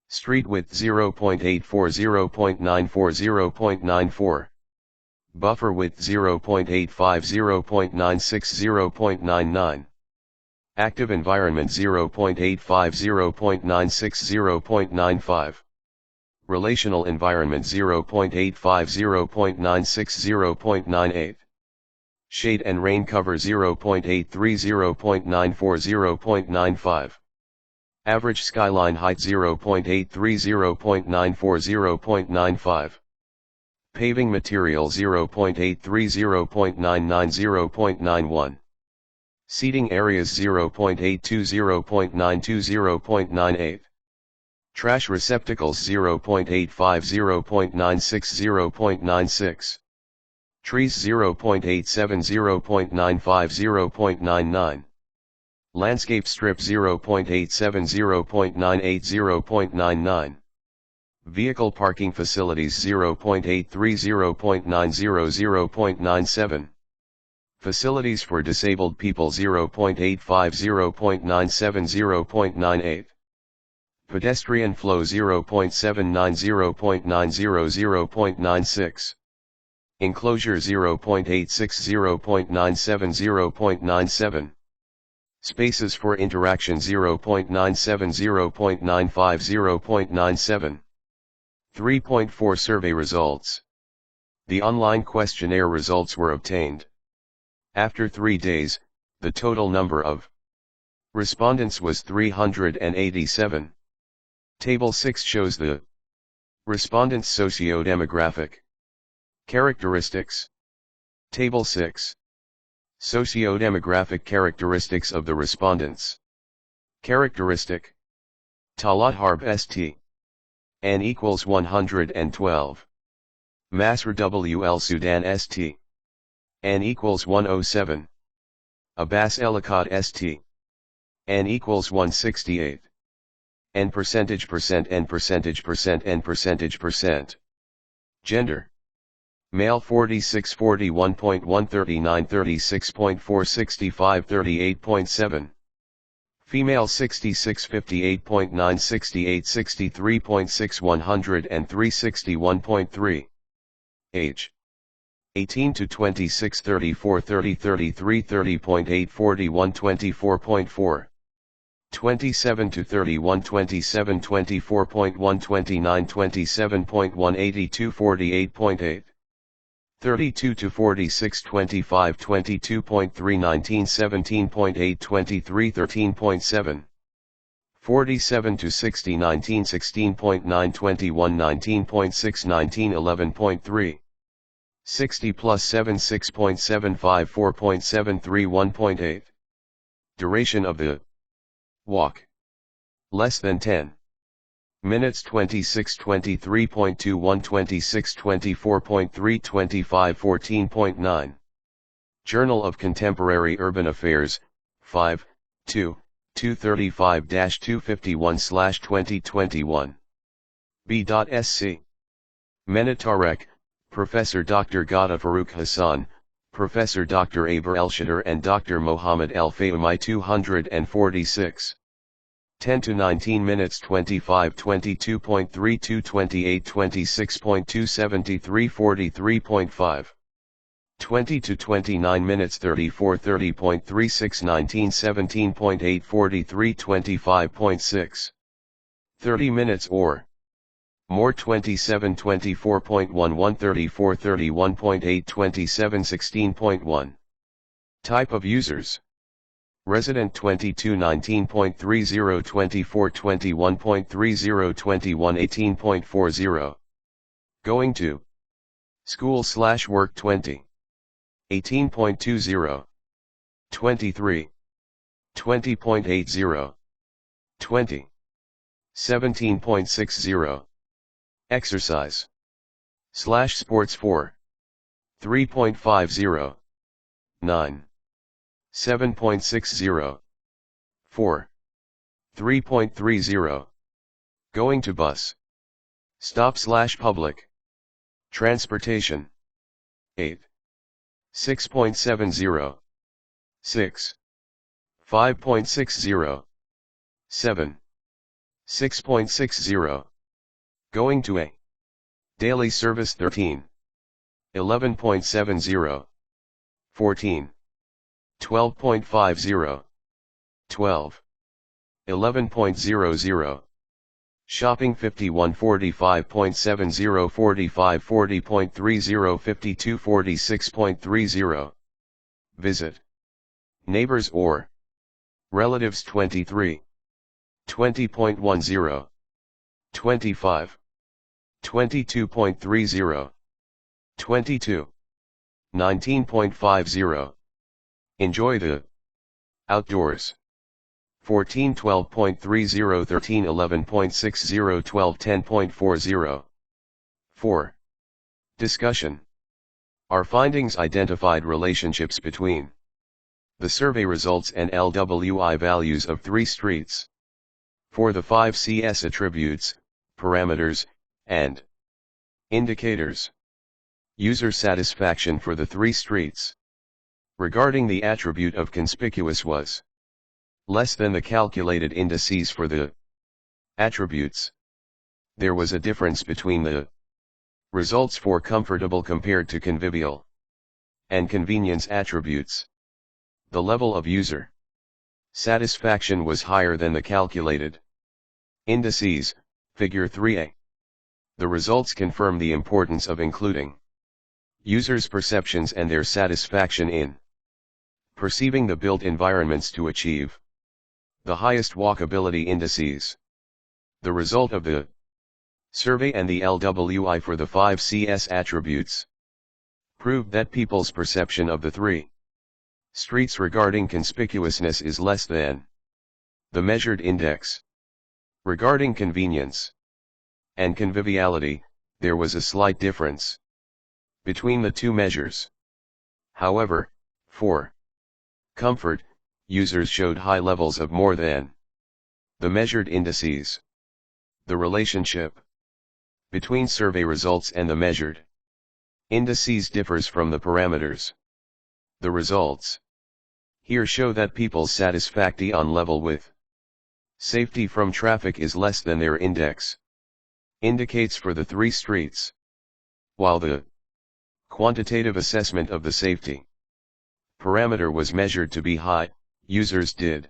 Street width 0.84 0.94 0.94. Buffer width 0.85 0.96 0.99. Active environment 0.85 0.96 0.95. Relational environment 0.85 0.96 0.98. Shade and rain cover 0.83 0.94 0.95. Average skyline height 0.83 0.94 0.95. Paving material 0.83 0.99 0.91. Seating areas 0.82 0.92 0.98. Trash receptacles 0.85 0.96 0.96. Trees 0.87 0.95 0.99. Landscape strip 0.87 0.98 0.99. Vehicle parking facilities 0.83 0.90 0.97. Facilities for disabled people 0.85 0.97 0.98. Pedestrian flow 0.79 0.90 0.96. Enclosure 0.86 0.97 0.97. Spaces for interaction 0.97 0.95 0.97. 3.4 Survey results. The online questionnaire results were obtained. After 3 days, the total number of respondents was 387. Table 6 shows the respondents' socio-demographic characteristics. Table 6. Socio-demographic characteristics of the respondents. Characteristic. Talat Harb St. N equals 112. Masr WL Sudan St. N equals 107. Abbas Ellicott St. N equals 168. N percentage percent N percentage percent N percentage percent. Gender. Male 46 41.1 39 36.4 65 38.7. Female 66 58.9 68 63.6 103 61.3. Age. 18 to 26 34 30 33 30.8 41 24.4. 27 to 31 27 24.1 29 27.1 82 48.8. 32 to 46 25 22.3 19 17.8 23 13.7. 47 to 60 19 16.9 21 19.6 19 11.3. 60 plus 7 6.75 4.73 1.8. Duration of the walk. Less than 10 minutes 26 23.21 26 24.3 25 14.9. Journal of Contemporary Urban Affairs, 5, 2, 235-251/2021. B.Sc. Tarek, Professor Dr. Ghada Farooq Hassan, Professor Dr. Elshater and Dr. Mohammed Elfayoumi 246. 10 to 19 minutes 25 22.32 28 26.2 73 43.5 20 to 29 minutes 34 30.36 19 17.8 43 25.6 30 minutes or more 27 24.11 34 31.8 27 16.1 Type of users Resident 22 19.30 24 21.30 21 18.40 Going to School/work 20 18.20 23 20.80 20 17.60 Exercise /sports 4 3.50 9 7.60 4 3.30 Going to bus Stop/public Transportation 8 6.70 6 5.60 7 6.60 Going to a Daily service 13 11.70 14 12.50 12 11.00 Shopping 51 45.70 45 40.30 52 46.30 Visit Neighbors or Relatives 23 20.10 25 22.30 22 19.50 Enjoy the outdoors 14 12.30 13 11.60 12 10.40 4 Discussion Our findings identified relationships between the survey results and LWI values of 3 streets. For the 5 CS attributes, parameters, and indicators. User satisfaction for the 3 streets. Regarding the attribute of conspicuous was less than the calculated indices for the attributes. There was a difference between the results for comfortable compared to convivial and convenience attributes. The level of user satisfaction was higher than the calculated indices, figure 3a. The results confirm the importance of including users' perceptions and their satisfaction in perceiving the built environments to achieve the highest walkability indices. The result of the survey and the LWI for the 5 CS attributes proved that people's perception of the 3 streets regarding conspicuousness is less than the measured index. Regarding convenience and conviviality, there was a slight difference between the 2 measures. However, for comfort, users showed high levels of more than the measured indices. The relationship between survey results and the measured indices differs from the parameters. The results here show that people's satisfaction level with safety from traffic is less than their index indicates for the 3 streets. While the quantitative assessment of the safety parameter was measured to be high, users did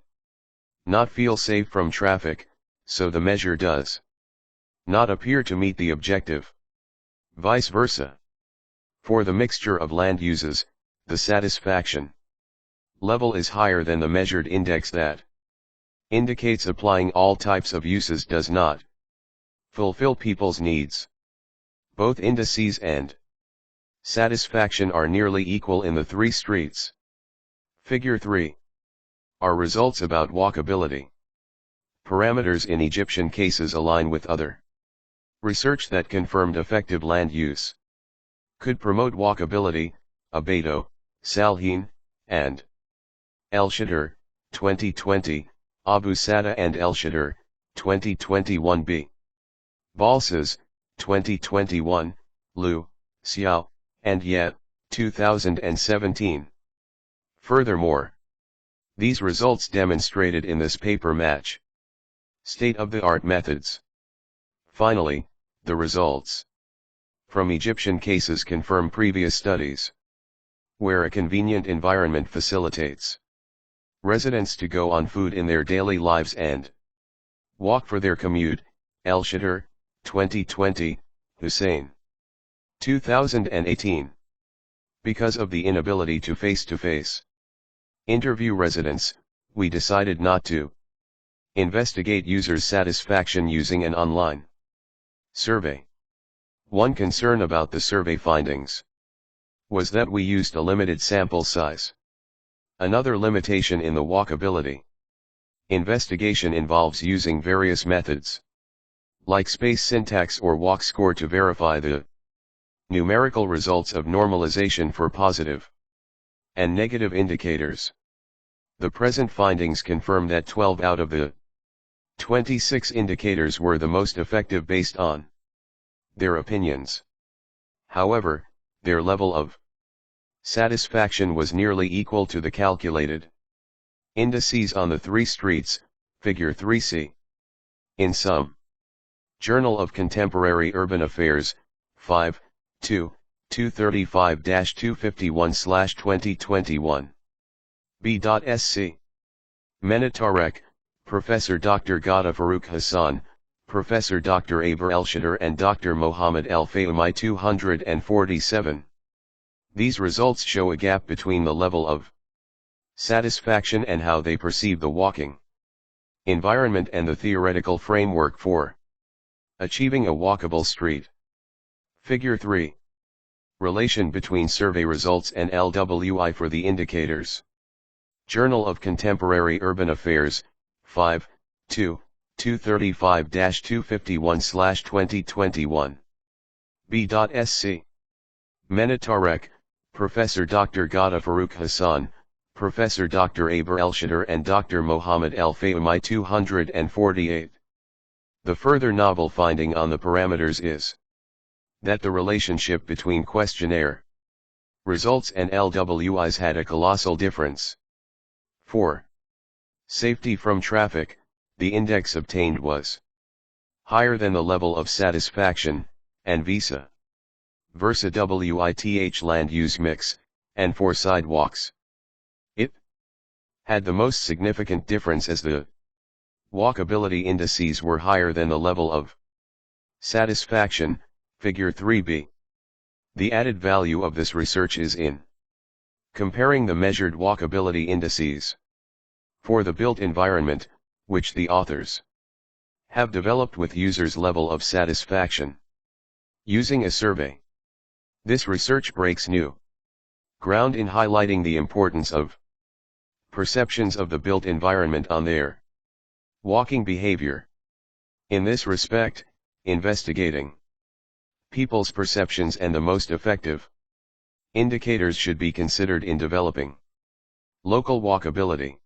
not feel safe from traffic, so the measure does not appear to meet the objective. Vice versa. For the mixture of land uses, the satisfaction level is higher than the measured index that indicates applying all types of uses does not fulfill people's needs. Both indices and satisfaction are nearly equal in the 3 streets. Figure 3. Are results about walkability. Parameters in Egyptian cases align with other research that confirmed effective land use could promote walkability. Abedo, Salhin, and Elshater, 2020, Abu Sada and Elshater, 2021b. Balsas, 2021, Liu, Xiao, and Yet, 2017. Furthermore, these results demonstrated in this paper match State-of-the-art methods. Finally, the results from Egyptian cases confirm previous studies, where a convenient environment facilitates residents to go on foot in their daily lives and walk for their commute. Elshater, 2020, Hussein, 2018. Because of the inability to face-to-face interview residents, we decided not to investigate users' satisfaction using an online survey. One concern about the survey findings was that we used a limited sample size. Another limitation in the walkability investigation involves using various methods, like space syntax or walk score, to verify the numerical results of normalization for positive and negative indicators. The present findings confirm that 12 out of the 26 indicators were the most effective based on their opinions. However, their level of satisfaction was nearly equal to the calculated indices on the 3 streets, figure 3c. In sum, Journal of Contemporary Urban Affairs, 5, 2, 235-251/2021. B.Sc. Tarek, Professor Dr. Ghada Farooq Hassan, Professor Dr. Elshater and Dr. Mohammed Elfayoumi 247. These results show a gap between the level of satisfaction and how they perceive the walking environment and the theoretical framework for achieving a walkable street. Figure 3. Relation between survey results and LWI for the indicators. Journal of Contemporary Urban Affairs, 5, 2, 235-251/2021. B.Sc. Tarek, Professor Dr. Ghada Farooq Hassan, Professor Dr. Elshater and Dr. Mohammed Elfayoumi 248. The further novel finding on the parameters is that the relationship between questionnaire results and LWIs had a colossal difference. For safety from traffic, the index obtained was higher than the level of satisfaction, and vice versa WITH land use mix, and for sidewalks, it had the most significant difference as the walkability indices were higher than the level of satisfaction, figure 3b. The added value of this research is in comparing the measured walkability indices for the built environment, which the authors have developed with users' level of satisfaction using a survey. This research breaks new ground in highlighting the importance of perceptions of the built environment on their walking behavior. In this respect, investigating people's perceptions and the most effective indicators should be considered in developing local walkability.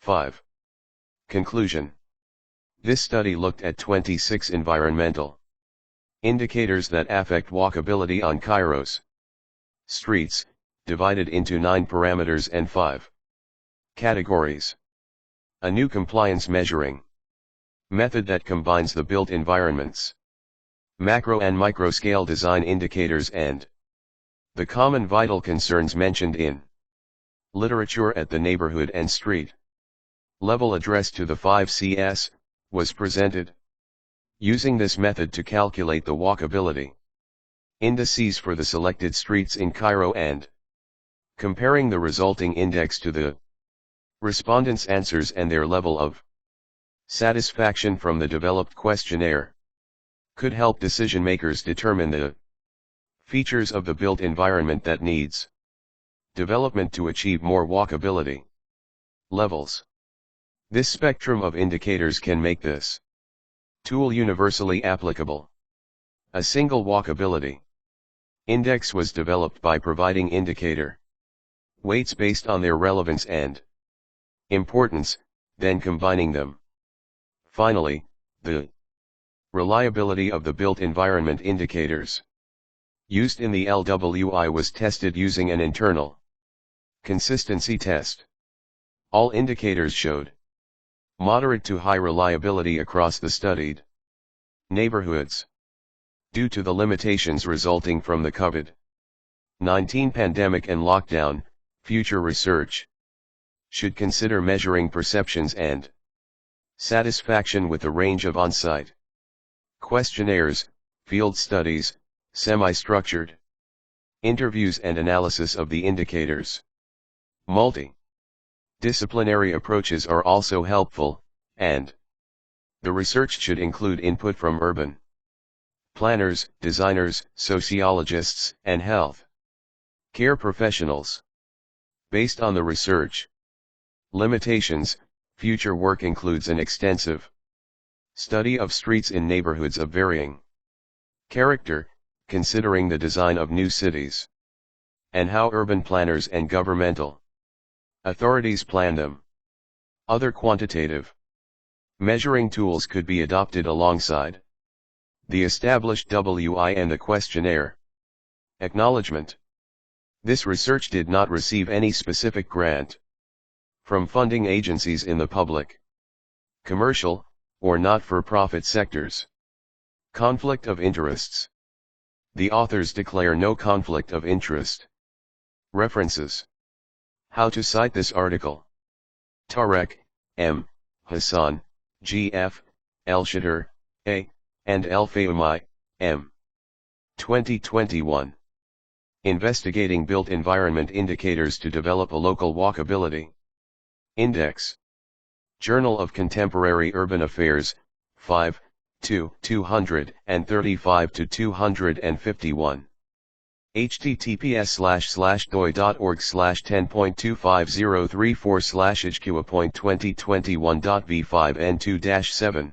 5. Conclusion. This study looked at 26 environmental indicators that affect walkability on Cairo's streets, divided into 9 parameters and 5 categories. A new compliance measuring method that combines the built environments, macro and micro scale design indicators and the common vital concerns mentioned in literature at the neighborhood and street level addressed to the 5 CS, was presented. Using this method to calculate the walkability indices for the selected streets in Cairo and comparing the resulting index to the respondents' answers and their level of satisfaction from the developed questionnaire could help decision makers determine the features of the built environment that needs development to achieve more walkability levels. This spectrum of indicators can make this tool universally applicable. A single walkability index was developed by providing indicator weights based on their relevance and importance, then combining them. Finally, the reliability of the built environment indicators used in the LWI was tested using an internal consistency test. All indicators showed Moderate to high reliability across the studied neighborhoods. Due to the limitations resulting from the COVID-19 pandemic and lockdown, future research should consider measuring perceptions and satisfaction with a range of on-site questionnaires, field studies, semi-structured interviews and analysis of the indicators. Multi-disciplinary approaches are also helpful, and the research should include input from urban planners, designers, sociologists, and health care professionals. Based on the research limitations, future work includes an extensive study of streets in neighborhoods of varying character, considering the design of new cities, and how urban planners and governmental authorities plan them. Other quantitative measuring tools could be adopted alongside the established WI and the questionnaire. Acknowledgement. This research did not receive any specific grant from funding agencies in the public, commercial, or not-for-profit sectors. Conflict of interests. The authors declare no conflict of interest. References. How to cite this article. Tarek, M., Hassan, G.F., Elshater, A., and Elfayoumi, M. 2021. Investigating Built Environment Indicators to Develop a Local Walkability Index. Journal of Contemporary Urban Affairs, 5, 235-251. https://doi.org/10.25034/HQA.2021.v5n2-7